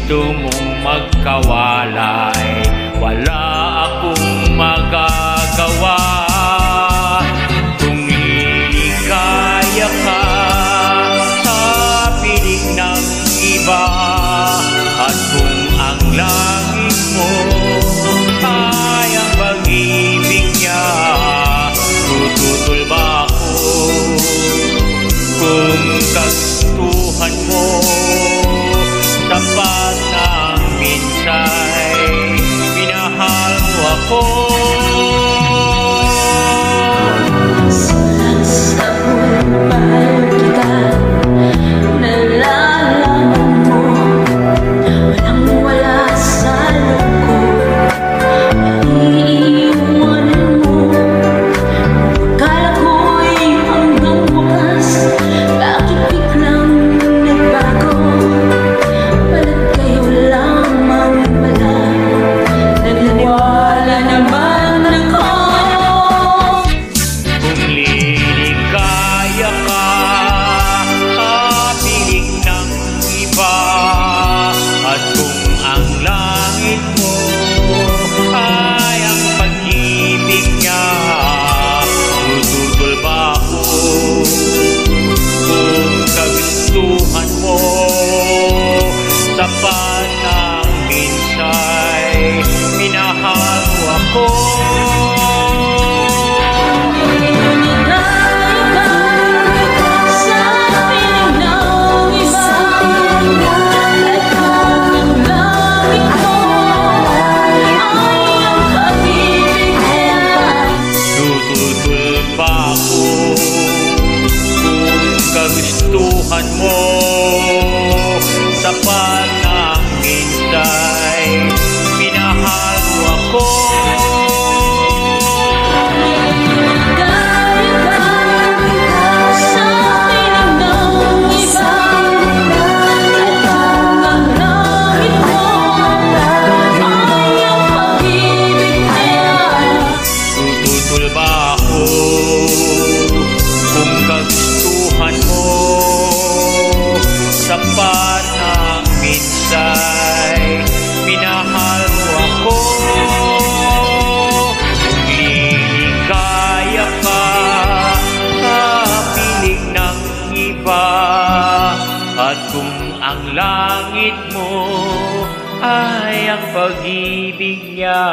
gusto mong magkawalay, wala akong magagawa. Kung liligaya ka sa piling ng iba, at kung ang langit mo ay ang pag-ibig niya, tututol ba ako kung kagustuhan mo? Tapat ng minsay, minahal mo ako. Sa mahal kita, nalalaman mo, walang wala sa loob ko, iiwanan mo. Akala ko'y hanggang wakas, bakit biglang nagbago? Balat kayo lamang pala, nagniwala naman ako. Kung liligaya ka sa piling ng iba, at kung ang langit mo ay ang pag-ibig niya, tututol ba ako kung kagustuhan mo? Tapat ng minsay, minahal mo ako. Tututol ba ako kung kagustuhan mo? Tapat ng minsay, minahal mo ako. Tututol ba ako kung kagustuhan mo? Tapat ng minsay, minahal mo ako. Kung liligaya ka sa piling ng iba, at kung ang langit mo ay ang pag-ibig niya,